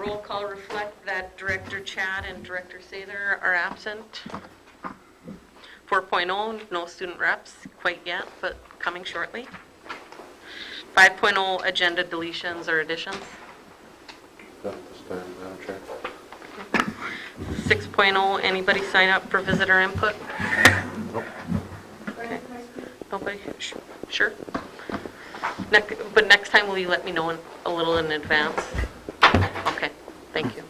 roll call reflect that Director Chad and Director Sather are absent. 4.0, no student reps quite yet, but coming shortly. 5.0, agenda deletions or additions. Not this time, Madam Chair. 6.0, anybody sign up for visitor input? Nope. Okay. Nobody? Sure. But next time, will you let me know a little in advance? Okay, thank you.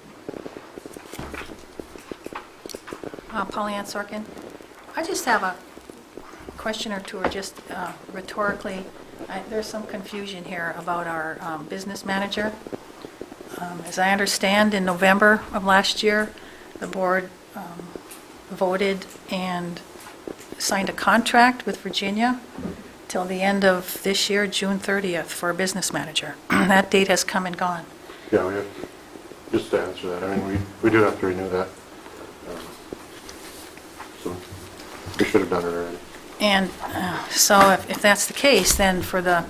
Pauline Sorkin. I just have a question or two, or just rhetorically. There's some confusion here about our business manager. As I understand, in November of last year, the board voted and signed a contract with Virginia till the end of this year, June 30th, for a business manager. That date has come and gone. Yeah, we have to, just to answer that, I mean, we do have to renew that. So we should have done it already. And so if that's the case, then for the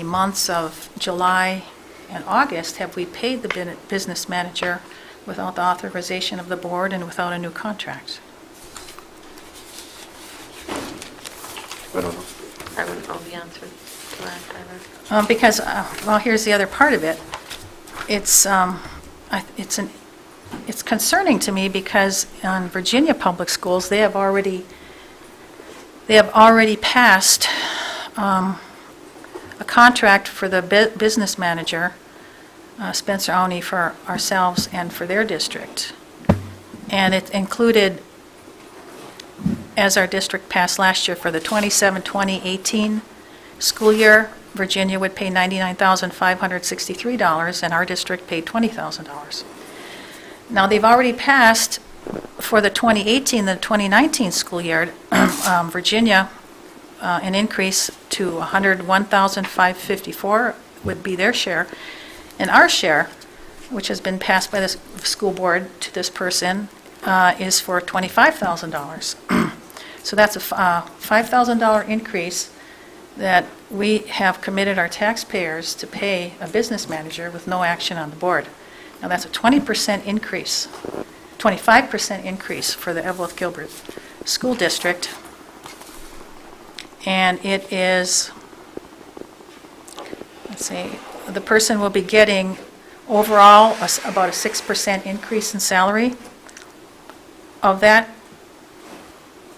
months of July and August, have we paid the business manager without the authorization of the board and without a new contract? I don't know. I wouldn't know the answer to that either. Because, well, here's the other part of it. It's concerning to me because on Virginia Public Schools, they have already passed a contract for the business manager, Spencer Auney, for ourselves and for their district. And it included, as our district passed last year, for the 27-2018 school year, Virginia would pay $99,563, and our district paid $20,000. Now, they've already passed for the 2018, the 2019 school year, Virginia, an increase to $101,554 would be their share, and our share, which has been passed by the school board to this person, is for $25,000. So that's a $5,000 increase that we have committed our taxpayers to pay a business manager with no action on the board. Now, that's a 20% increase, 25% increase for the Eveleth Gilbert School District. And it is, let's see, the person will be getting overall about a 6% increase in salary. Of that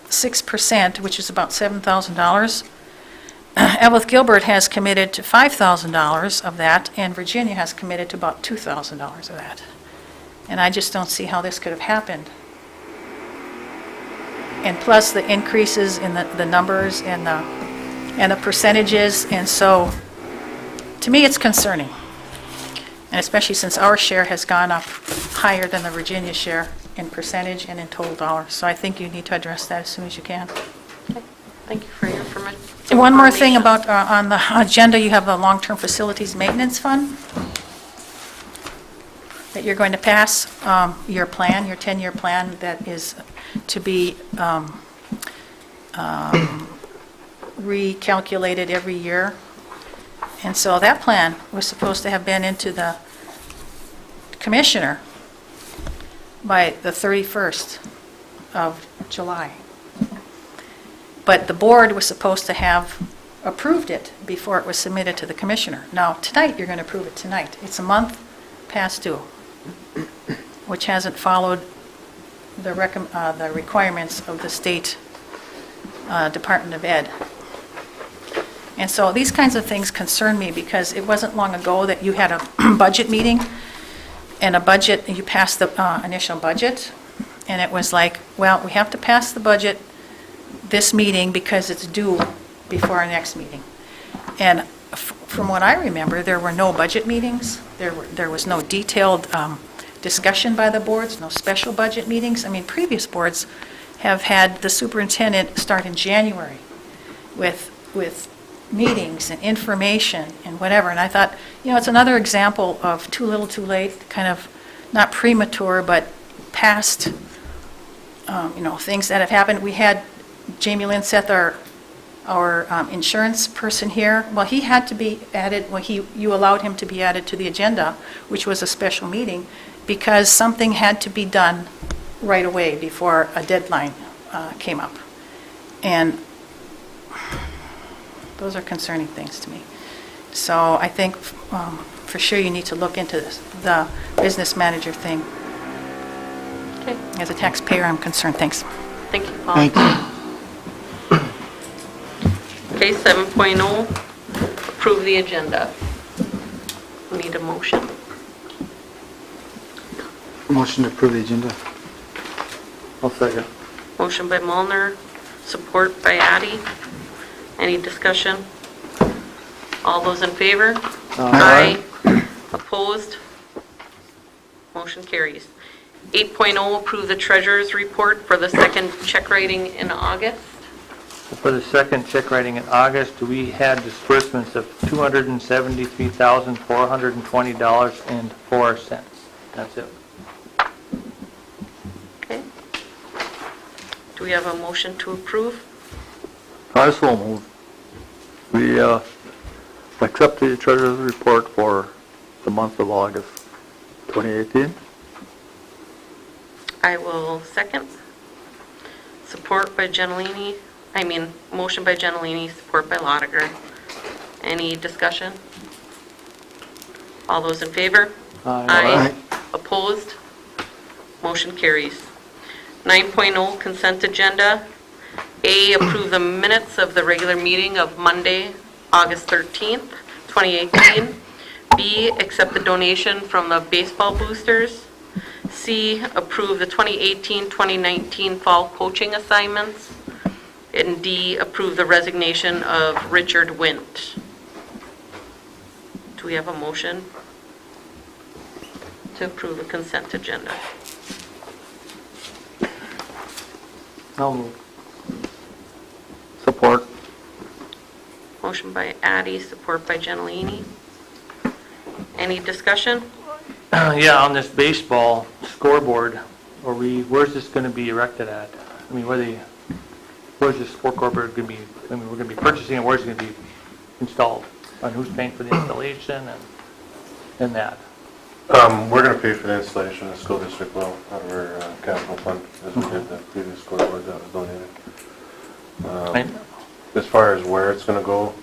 6%, which is about $7,000, Eveleth Gilbert has committed to $5,000 of that, and Virginia has committed to about $2,000 of that. And I just don't see how this could have happened. And plus the increases in the numbers and the percentages, and so to me it's concerning. And especially since our share has gone up higher than the Virginia share in percentage and in total dollars. So I think you need to address that as soon as you can. Okay. Thank you for your information. One more thing about, on the agenda, you have the Long-Term Facilities Maintenance Fund that you're going to pass, your plan, your 10-year plan that is to be recalculated every year. And so that plan was supposed to have been into the commissioner by the 31st of July. But the board was supposed to have approved it before it was submitted to the commissioner. Now, tonight, you're going to approve it tonight. It's a month past due, which hasn't followed the requirements of the state Department of Ed. And so these kinds of things concern me because it wasn't long ago that you had a budget meeting and you passed the initial budget, and it was like, well, we have to pass the budget this meeting because it's due before our next meeting. And from what I remember, there were no budget meetings. There was no detailed discussion by the boards, no special budget meetings. I mean, previous boards have had the superintendent start in January with meetings and information and whatever. And I thought, it's another example of too little too late, kind of not premature, but past, things that have happened. We had Jamie Linseth, our our insurance person here, well, he had to be added, well, you allowed him to be added to the agenda, which was a special meeting, because something had to be done right away before a deadline came up. And those are concerning things to me. So I think for sure you need to look into this, the business manager thing. Okay, As a taxpayer, I'm concerned. Thanks. thank you, Paul. Thank you. Okay, 7.0, approve the agenda. We need a motion. Motion to approve the agenda. I'll second. Motion by Mulner, support by Addy. Any discussion? All those in favor? Aye. Opposed? Motion carries. 8.0, approve the treasurer's report for the second check writing in August. For the second check writing in August, we had disbursements of $273,420.04. That's it. Okay. Do we have a motion to approve? I so move. We accept the treasurer's report for the month of August 2018. I will second. Support by motion by Gentilini, support by Lotiger. Any discussion? All those in favor? Aye. Opposed? Motion carries. 9.0 consent agenda. A, approve the minutes of the regular meeting of Monday, August 13th, 2018. B, accept the donation from the baseball boosters. C, approve the 2018-2019 fall coaching assignments. And D, approve the resignation of Richard Wint. Do we have a motion to approve the consent agenda? I'll move. Support. Motion by Addy, support by Gentilini. Any discussion? Yeah, on this baseball scoreboard, where's this going to be erected at? I mean, where's this scoreboard going to be? I mean, we're going to be purchasing it, where's it going to be installed? And who's paying for the installation and that? We're gonna pay for the installation, the school district will, out of our capital fund, as we did the previous scoreboard that was donated. Right. As far as where it's gonna go,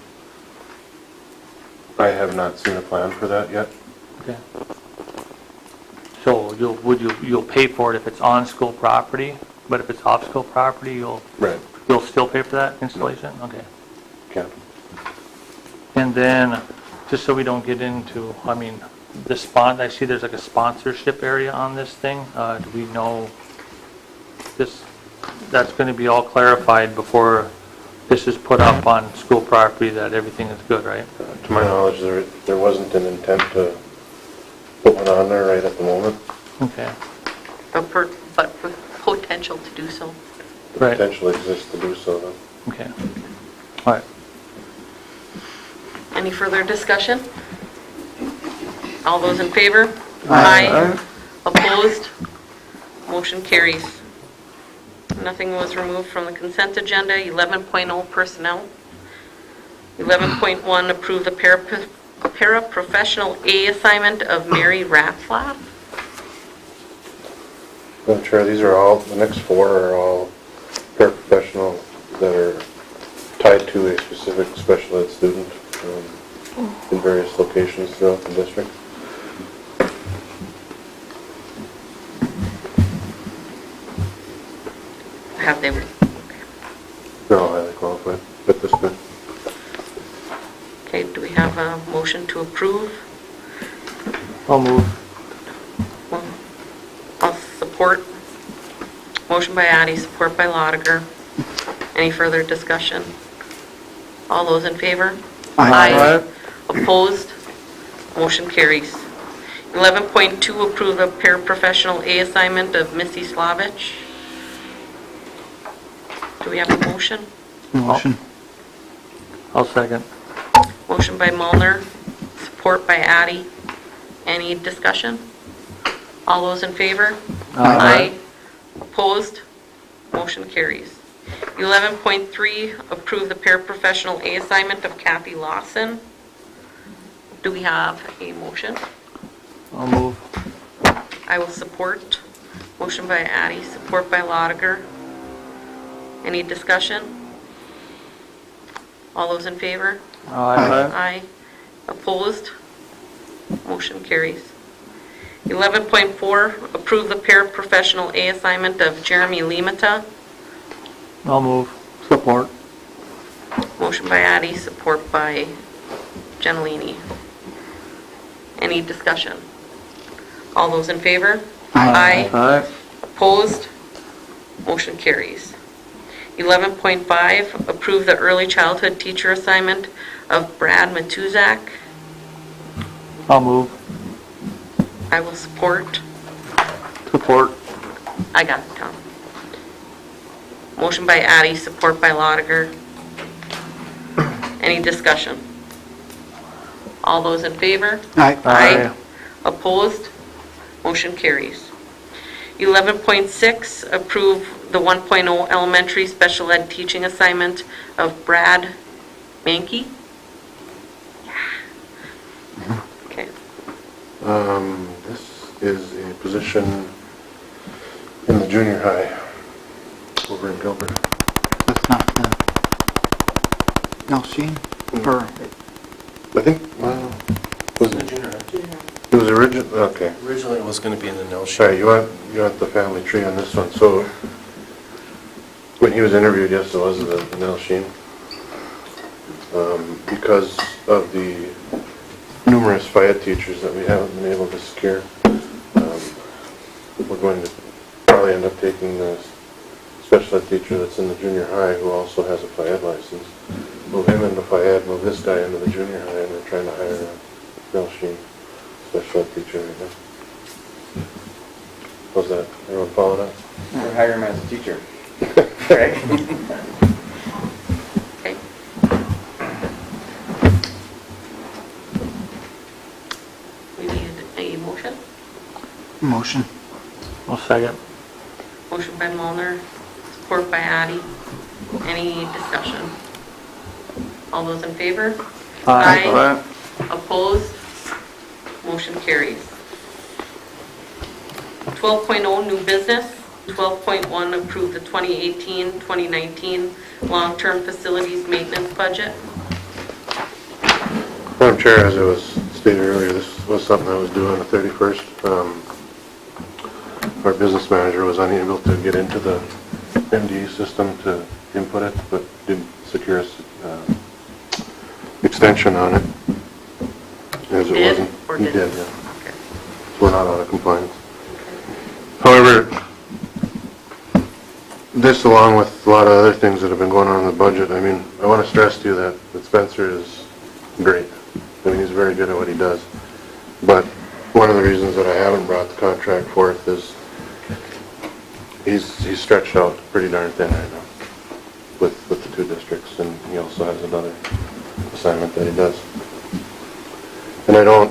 I have not seen a plan for that yet. Okay. So you'll pay for it if it's on school property, but if it's off school property, you'll still pay for that installation? Okay. Okay. And then, just so we don't get into, I mean, I see there's like a sponsorship area on this thing. Do we know that's going to be all clarified before this is put up on school property, that everything is good, right? To my knowledge, there wasn't an intent to put one on there right at the moment. Okay. But potential to do so. The Right. potential exists to do so, though. Okay. All right. Any further discussion? All those in favor? Aye. Opposed? Motion carries. Nothing was removed from the consent agenda. 11.0 personnel. 11.1 approve the paraprofessional A assignment of Mary Ratzlaff. Madam Chair, these are all, the next four are all paraprofessional that are tied to a specific special ed student in various locations throughout the district. Have they? They're all highly qualified at this point. Okay, do we have a motion to approve? I'll move. I'll support. Motion by Addy, support by Lotiger. Any further discussion? All those in favor? Aye. Opposed? Motion carries. 11.2, approve the paraprofessional A assignment of Missy Slavich. Do we have a motion? Motion. I'll second. Motion by Mulner, support by Addy. Any discussion? All those in favor? Aye. Opposed? Motion carries. 11.3, approve the paraprofessional A assignment of Kathy Lawson. Do we have a motion? I'll move. I will support. Motion by Addy, support by Lotiger. Any discussion? All those in favor? Aye. Aye. Opposed? Motion carries. 11.4, approve the paraprofessional A assignment of Jeremy Limata. I'll move. Support. Motion by Addy, support by Gentilini. Any discussion? All those in favor? Aye. Aye. Opposed? Motion carries. 11.5, approve the early childhood teacher assignment of Brad Matuzak. I'll move. I will support. Support. I got it, Tom. Motion by Addy, support by Lotiger. Any discussion? All those in favor? Aye. Aye. Opposed? Motion carries. 11.6, approve the 1.0 elementary special ed teaching assignment of Brad Mankey. Yeah. Okay. This is a position in the junior high over in Gilbert. That's not the Nelson, or, I think, well, was it? It was okay. Originally, it was going to be in the no Sorry, you want the family tree on this one. So when he was interviewed, yes, it was the Nell Sheen. Because of the numerous FIAD teachers that we haven't been able to secure, we're going to probably end up taking the special ed teacher that's in the junior high who also has a FIAD license. Move him into FIAD, move this guy into the junior high, and we're trying to hire a Nell Sheen special ed teacher right now. How's that? Everyone follow that? Or hire him as a teacher. Right? Okay. We need a motion. motion. I'll second. Motion by Mulner, support by Addy. Any discussion? All those in favor? Aye. Opposed? Motion carries. 12.0 new business. 12.1 approve the 2018-2019 long-term facilities maintenance budget. Madam Chair, as it was stated earlier, this was something I was due on the 31st. Our business manager was unable to get into the MDE system to input it, but did secure an extension on it. As it Did wasn't. or He didn't? did, yeah. Okay. So we're not out of compliance. However, this along with a lot of other things that have been going on in the budget, I mean, I want to stress to you that Spencer is great. I mean, he's very good at what he does. But one of the reasons that I haven't brought the contract forth is he's stretched out pretty darn thin right now with the two districts, and he also has another assignment that he does. And I don't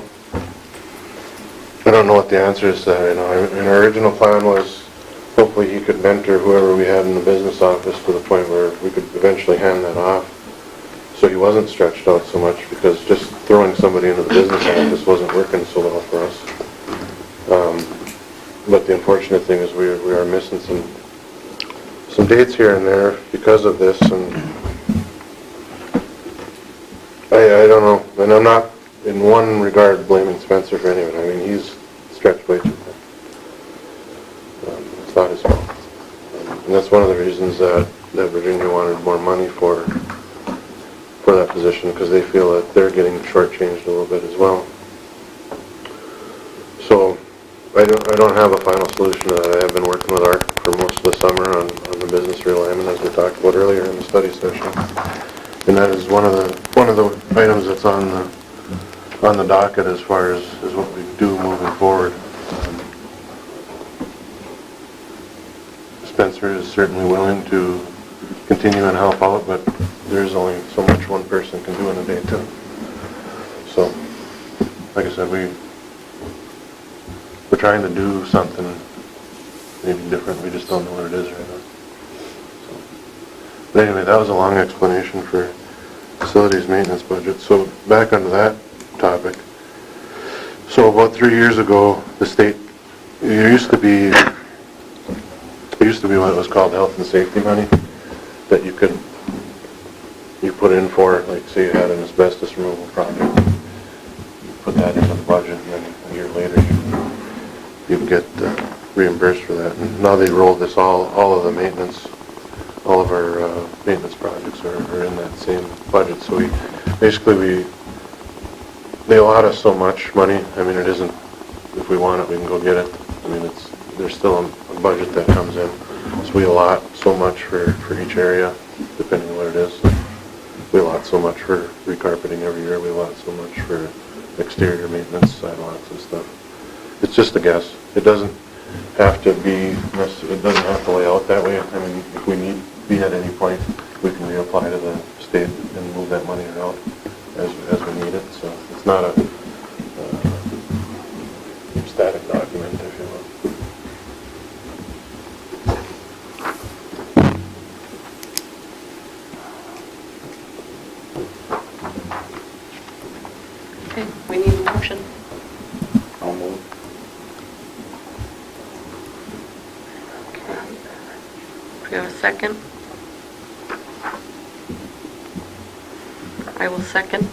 know what the answer is to that right now. And our original plan was hopefully he could mentor whoever we had in the business office to the point where we could eventually hand that off so he wasn't stretched out so much, because just throwing somebody into the business office wasn't working so well for us. But the unfortunate thing is we are missing some dates here and there because of this, and I don't know, and I'm not in one regard blaming Spencer for any of it. I mean, he's stretched way too thin. It's not his fault. And that's one of the reasons that Virginia wanted more money for that position, because they feel that they're getting shortchanged a little bit as well. So I don't have a final solution to that. I have been working with ARC for most of the summer on the business realignment, as we talked about earlier in the study session. And that is one of the items that's on the docket as far as what we do moving forward. Spencer is certainly willing to continue and help out, but there's only so much one person can do in a day too. So, like I said, we're trying to do something maybe different. We just don't know what it is right now. So, But anyway, that was a long explanation for facilities maintenance budget. So back onto that topic. So about 3 years ago, the state, there used to be what was called health and safety money that you put in for, like say you had an asbestos removal project, you put that into the budget, and then a year later you get reimbursed for that. And now they rolled this all of the maintenance, all of our maintenance projects are in that same budget. So they allot us so much money. I mean, it isn't, if we want it, we can go get it. I mean, there's still a budget that comes in. So we allot so much for each area, depending on what it is. We allot so much for recarpeting every year. We allot so much for exterior maintenance, sidewalks and stuff. It's just a guess. It doesn't have to be, it doesn't have to lay out that way. I mean, if we need be at any point, we can reapply to the state and move that money around as we need it. So it's not a static document, if you will. Okay, we need a motion. I'll move. Do we have a second? I will second.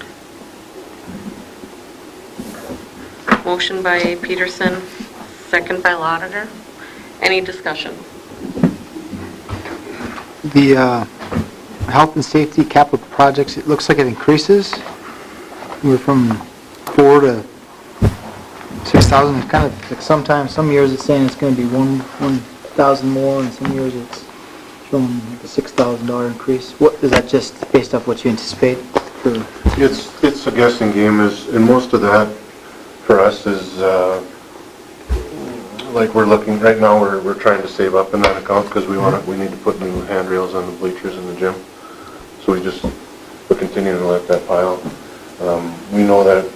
Motion by Peterson, second by Lauditor. Any discussion? The health and safety capital projects, it looks like it increases. We're from 4 to 6,000. It's kind of like sometimes, some years it's saying it's going to be 1,000 more, and some years it's showing like a $6,000 increase. What is that, just based off what you anticipate? It's a guessing game, and most of that for us is like we're looking right now. We're trying to save up in that account because we need to put new handrails on the bleachers in the gym. So we're continuing to let that pile. We know that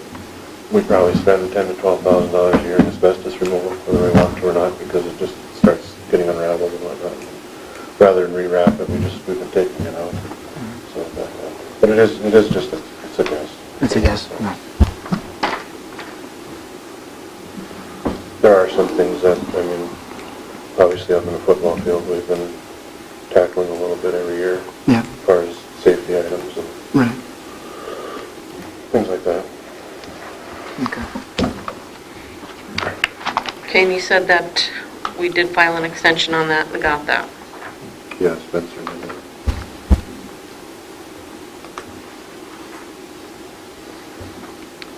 we probably spend $10,000 to $12,000 a year in asbestos removal, whether we want to or not, because it just starts getting unraveled and whatnot. Rather than rewrap it, we've been taking it out. So, but it is just it's a guess. It's a guess. There are some things that, I mean, obviously up in the football field, we've been tackling a little bit every year. Yeah. As far as safety items and Right. things like that. Okay. Okay, and you said that we did file an extension on that and got that. Yeah, Spencer did that.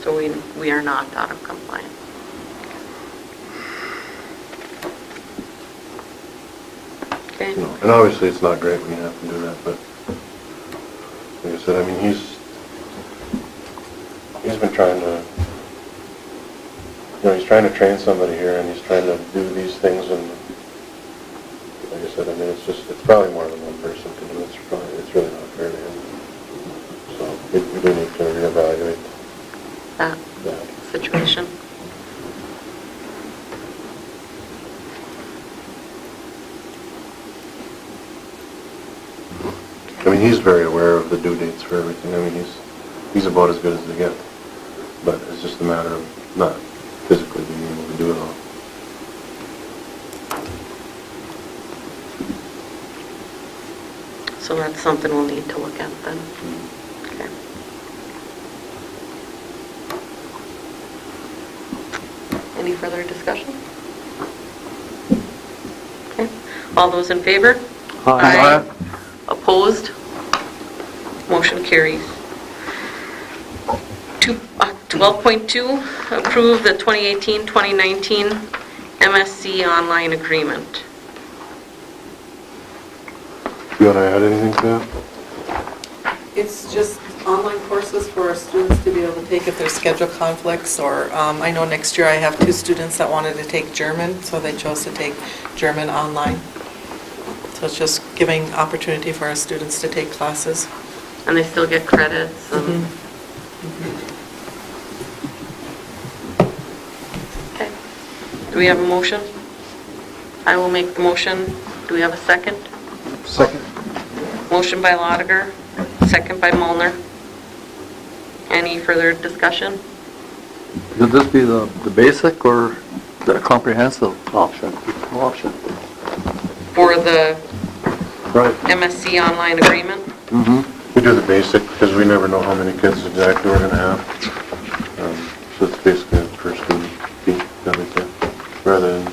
So we are not out of compliance. Okay. You know, and obviously it's not great when you have to do that, but like I said, I mean, he's been trying to, he's trying to train somebody here, and he's trying to do these things, and like I said, I mean, it's probably more than one person can do it. It's really not fair to him. So we do need to reevaluate That that. situation. I mean, he's very aware of the due dates for everything. I mean, he's about as good as they get. But it's just a matter of not physically being able to do it all. So that's something we'll need to look at then. Okay. Any further discussion? Okay. All those in favor? Aye. Opposed? Motion carries. 12.2, approve the 2018-2019 MSC online agreement. You want to add anything to that? It's just online courses for our students to be able to take if there's schedule conflicts, or I know next year I have 2 students that wanted to take German, so they chose to take German online. So it's just giving opportunity for our students to take classes. And they still get credits and... Okay. Do we have a motion? I will make the motion. Do we have a second? Second. Motion by Lotiger, second by Mulner. Any further discussion? Would this be the basic or the comprehensive option? For the Right. MSC online agreement? Mm-hmm. We do the basic because we never know how many kids exactly we're gonna have. So it's basically a per student fee that we pay, rather than,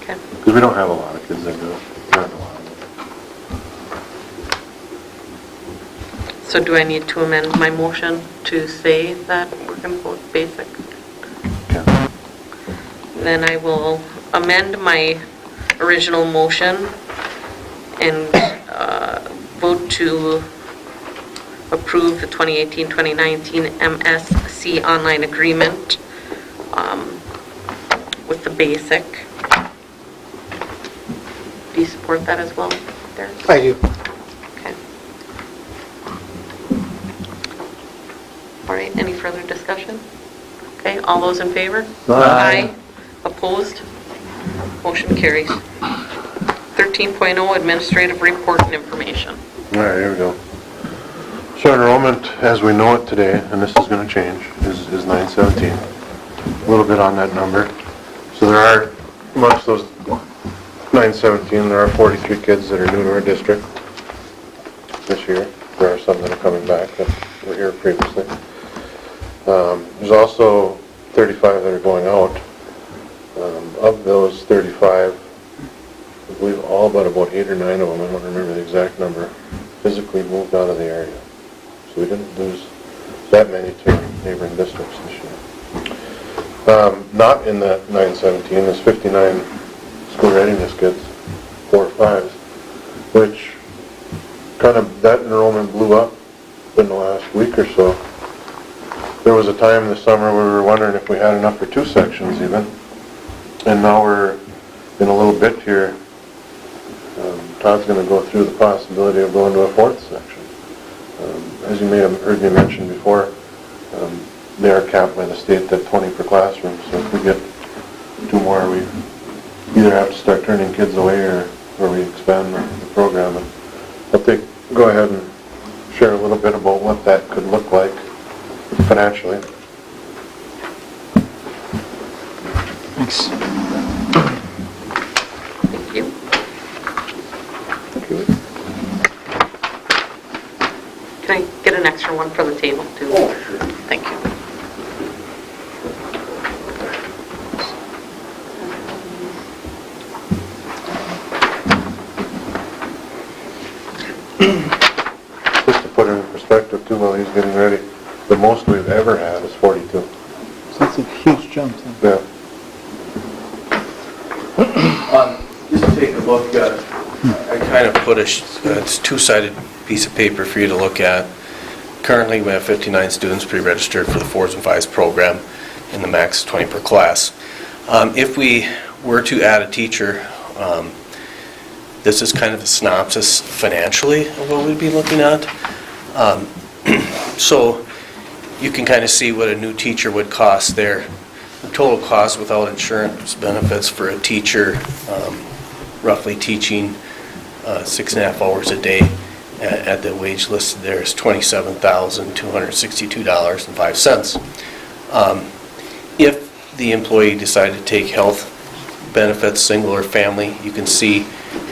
Okay. because we don't have a lot of kids that go, not a lot of them. So do I need to amend my motion to say that we're going to go with basic? Yeah. Then I will amend my original motion and vote to approve the 2018-2019 MSC online agreement with the basic. Do you support that as well, Derek? I do. Okay. All right, any further discussion? Okay, all those in favor? Aye. Opposed? Motion carries. 13.0 Administrative Report and Information. All right, here we go. So enrollment, as we know it today, and this is gonna change, is 917. A little bit on that number. So there are, amongst those 917, there are 43 kids that are new to our district this year. There are some that are coming back that were here previously. There's also 35 that are going out. Of those 35, I believe all but about 8 or 9 of them, I don't remember the exact number, physically moved out of the area. So we didn't lose that many to neighboring districts this year. Not in that 917 is 59 school readiness kids, 4 or 5s, which kind of, that enrollment blew up in the last week or so. There was a time this summer where we were wondering if we had enough for 2 sections even, and now we're in a little bit here. Todd's going to go through the possibility of going to a 4th section. As you may have heard me mention before, they are capped by the state at 20 per classroom, so if we get 2 more, we either have to start turning kids away or we expand the program. And I'll go ahead and share a little bit about what that could look like financially. Thanks. Thank you. Can I get an extra one for the table, too? Oh, sure. Thank you. Just to put it in perspective, too, while he's getting ready, the most we've ever had is 42. So that's a huge jump then. Yeah. Just to take a look at, I kind of put it's two-sided piece of paper for you to look at. Currently, we have 59 students pre-registered for the 4s and 5s program, and the max is 20 per class. If we were to add a teacher, this is kind of a synopsis financially of what we'd be looking at. So you can kind of see what a new teacher would cost there. The total cost without insurance benefits for a teacher, roughly teaching 6.5 hours a day at the wage listed there is $27,262.05. If the employee decided to take health benefits, single or family, you can see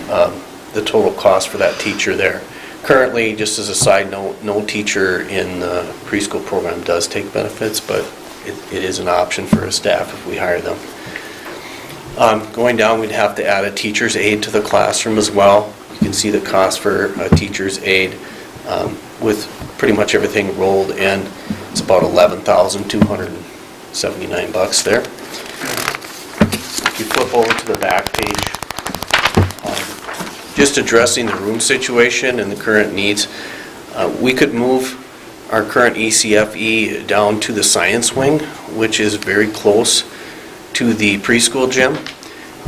the total cost for that teacher there. Currently, just as a side note, no teacher in the preschool program does take benefits, but it is an option for a staff if we hire them. Going down, we'd have to add a teacher's aide to the classroom as well. You can see the cost for a teacher's aide with pretty much everything rolled in. It's about $11,279 there. If you flip over to the back page, just addressing the room situation and the current needs, we could move our current ECFE down to the science wing, which is very close to the preschool gym.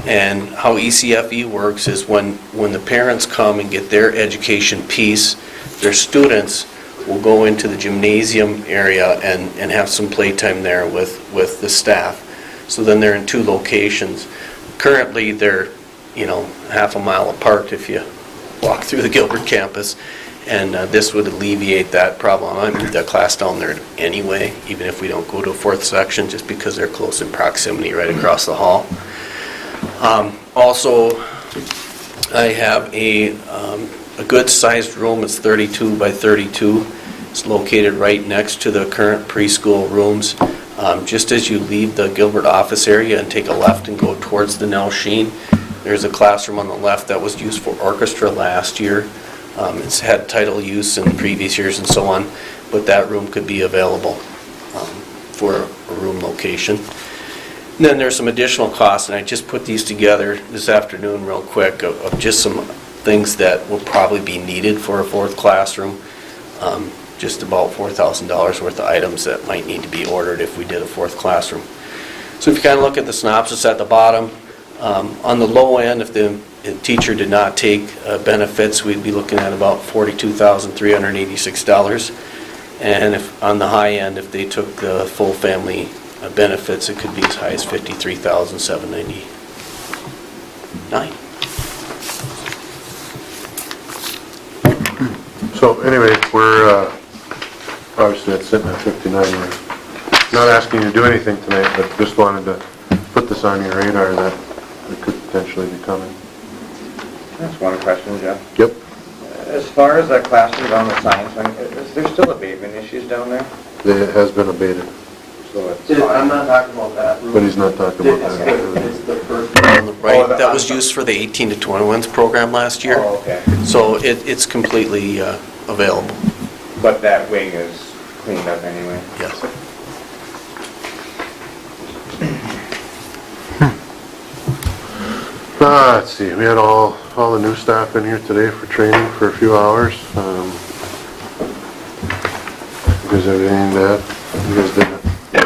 And how ECFE works is when the parents come and get their education piece, their students will go into the gymnasium area and have some playtime there with the staff. So then they're in 2 locations. Currently, they're half a mile apart if you walk through the Gilbert campus, and this would alleviate that problem. I moved that class down there anyway, even if we don't go to a fourth section, just because they're close in proximity right across the hall. Also, I have a good-sized room. It's 32 by 32. It's located right next to the current preschool rooms. Just as you leave the Gilbert office area and take a left and go towards the Nell Sheen, there's a classroom on the left that was used for orchestra last year. It's had title use in previous years and so on, but that room could be available for a room location. And then there's some additional costs, and I just put these together this afternoon real quick of just some things that will probably be needed for a fourth classroom. Just about $4,000 worth of items that might need to be ordered if we did a fourth classroom. So if you kind of look at the synopsis at the bottom, on the low end, if the teacher did not take benefits, we'd be looking at about $42,386. And if on the high end, if they took the full family benefits, it could be as high as $53,799. So anyway, we're obviously that's sitting at 59. We're not asking you to do anything tonight, but just wanted to put this on your radar that it could potentially be coming. That's one question, Jeff. Yep. As far as that classroom on the science wing, is there still abatement issues down there? It has been abated, So it's I'm not talking about that. but he's not talking about that. It's the first On the right, that was used for the 18 to 21s program last year. Oh, okay. So it's completely available. But that wing is cleaned up anyway. Yes. Let's see, we had all the new staff in here today for training for a few hours. You guys have anything to add? You guys didn't?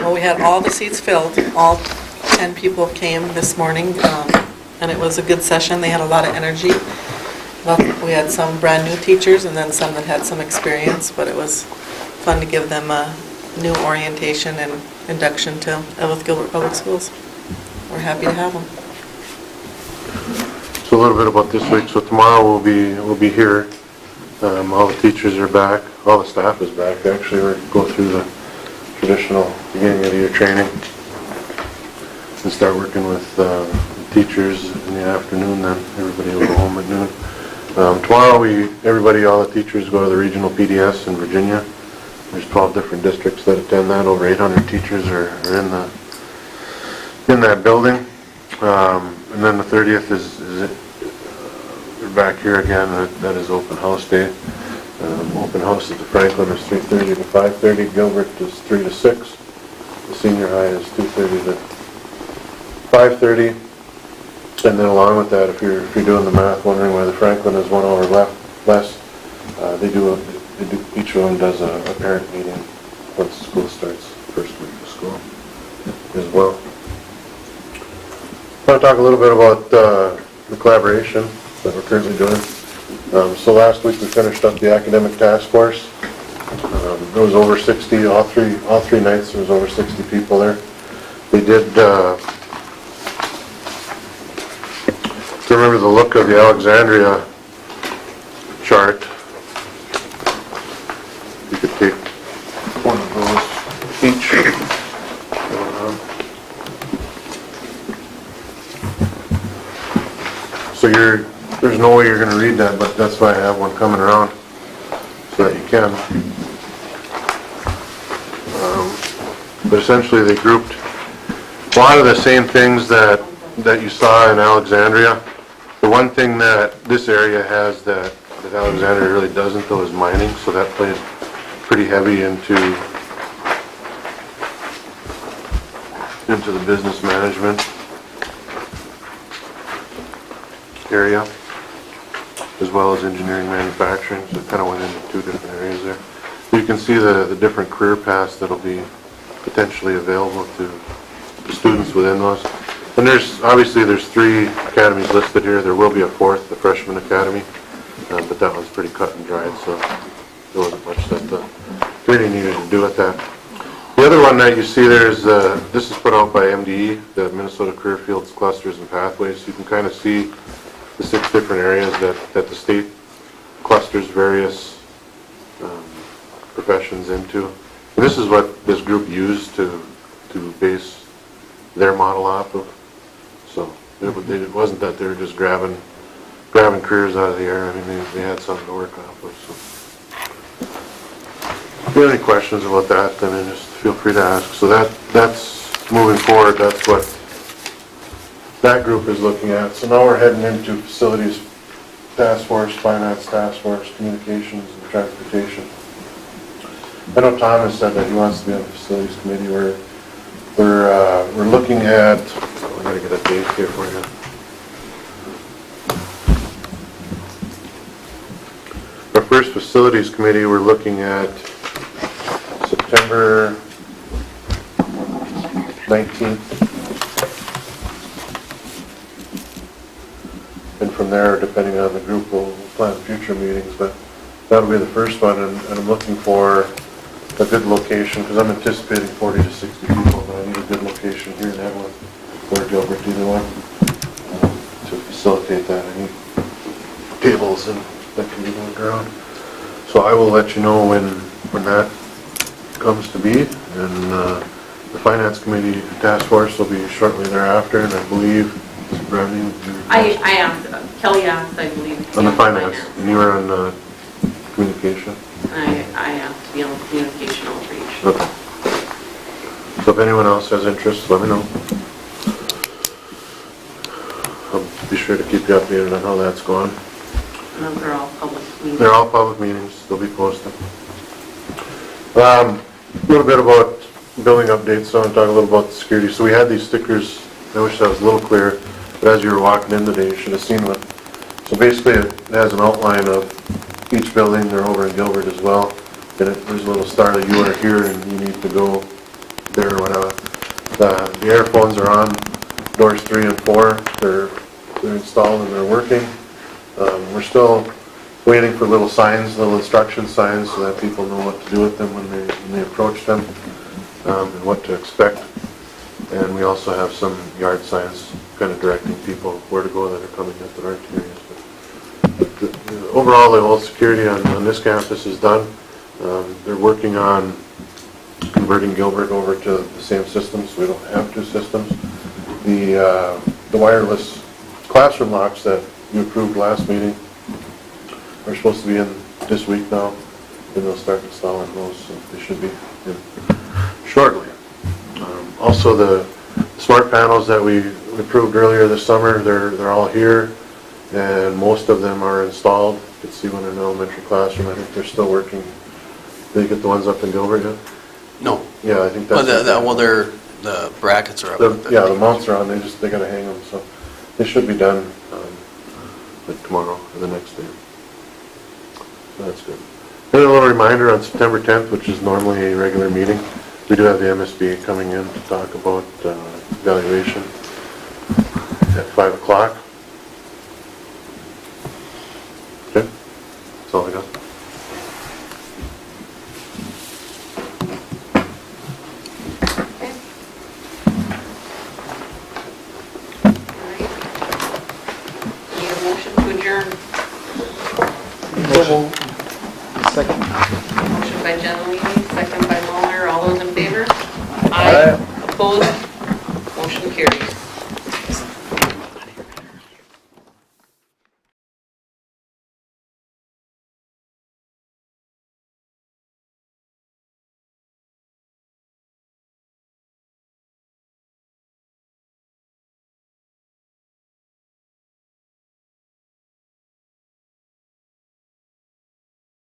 Well, we had all the seats filled. All 10 people came this morning, and it was a good session. They had a lot of energy. We had some brand-new teachers and then some that had some experience, but it was fun to give them a new orientation and induction to Eveleth Gilbert Public Schools. We're happy to have them. So a little bit about this week. So tomorrow we'll be here. All the teachers are back. All the staff is back. Actually, we're going to go through the traditional beginning of the year training and start working with the teachers in the afternoon. Then everybody will go home at noon. Tomorrow, all the teachers go to the regional PDS in Virginia. There's 12 different districts that attend that. Over 800 teachers are in that building. And then the 30th is we're back here again. That is open house day. Open house at the Franklin is 3:30 to 5:30. Gilbert is 3 to 6. The senior high is 2:30 to 5:30. And then along with that, if you're doing the math, wondering why the Franklin is 1 hour less, each one does a parent meeting once school starts, first week of school as well. I want to talk a little bit about the collaboration that we're currently doing. So last week we finished up the academic task force. There was over 60, all three nights there was over 60 people there. We did, if you remember the look of the Alexandria chart, you could take one of those each. So there's no way you're going to read that, but that's why I have one coming around so that you can. But essentially they grouped a lot of the same things that you saw in Alexandria. The one thing that this area has that Alexandria really doesn't though is mining, so that played pretty heavy into the business management area, as well as engineering manufacturing, so it kind of went into two different areas there. You can see the different career paths that'll be potentially available to the students within those. And there's 3 academies listed here. There will be a 4th, the freshman academy, but that one's pretty cut and dried, so there wasn't much that the committee needed to do with that. The other one that you see there is, this is put out by MDE, the Minnesota Career Fields, Clusters, and Pathways. You can kind of see the 6 different areas that the state clusters various professions into. And this is what this group used to base their model off of. So it wasn't that they were just grabbing careers out of the air. I mean, they had something to work off of. So if you have any questions about that, then just feel free to ask. So that's moving forward. That's what that group is looking at. So now we're heading into facilities task force, finance task force, communications, and transportation. I know Tom has said that he wants to be on the facilities committee. We're looking at. I gotta get a date here for you. Our first facilities committee, we're looking at September 19th. And from there, depending on the group, we'll plan future meetings, but that'll be the first one, and I'm looking for a good location, because I'm anticipating 40 to 60 people, but I need a good location here in Eveleth or Gilbert, either one, to facilitate that. I need tables and that can be moved around. So I will let you know when that comes to be, and the finance committee task force will be shortly thereafter, and I believe Brownie. I asked, Kelly asked, I believe. On the finance, and you were on communication. I asked to be on communication outreach. Okay. So if anyone else has interest, let me know. I'll be sure to keep you updated on how that's going. And those are all public meetings. They're all public meetings, they'll be posted. A little bit about building updates, so I want to talk a little about the security. So we had these stickers, I wish that was a little clearer, but as you were walking in today, you should have seen one. So basically it has an outline of each building. They're over in Gilbert as well. And there's a little star that you are here and you need to go there or whatever. The earphones are on, doors 3 and 4. They're installed and they're working. We're still waiting for little signs, little instruction signs, so that people know what to do with them when they approach them, and what to expect. And we also have some yard signs kind of directing people where to go that are coming at the right areas. Overall, the whole security on this campus is done. They're working on converting Gilbert over to the same system, so we don't have 2 systems. The wireless classroom locks that you approved last meeting are supposed to be in this week now, and they'll start installing those, so they should be in shortly. Also, the smart panels that we approved earlier this summer, they're all here, and most of them are installed. You can see one in an elementary classroom. I think they're still working. Did you get the ones up in Gilbert yet? No. Yeah, I think that's... The brackets are up. Yeah, the mounts are on. They gotta hang them, so they should be done like tomorrow or the next day. So that's good. And a little reminder, on September 10th, which is normally a regular meeting, we do have the MSBA coming in to talk about evaluation at 5 o'clock. Okay, that's all I got. Okay. Need a motion to adjourn. Second. Motion by Genowini, second by Muller. All those in favor? Aye. Opposed? Motion carries.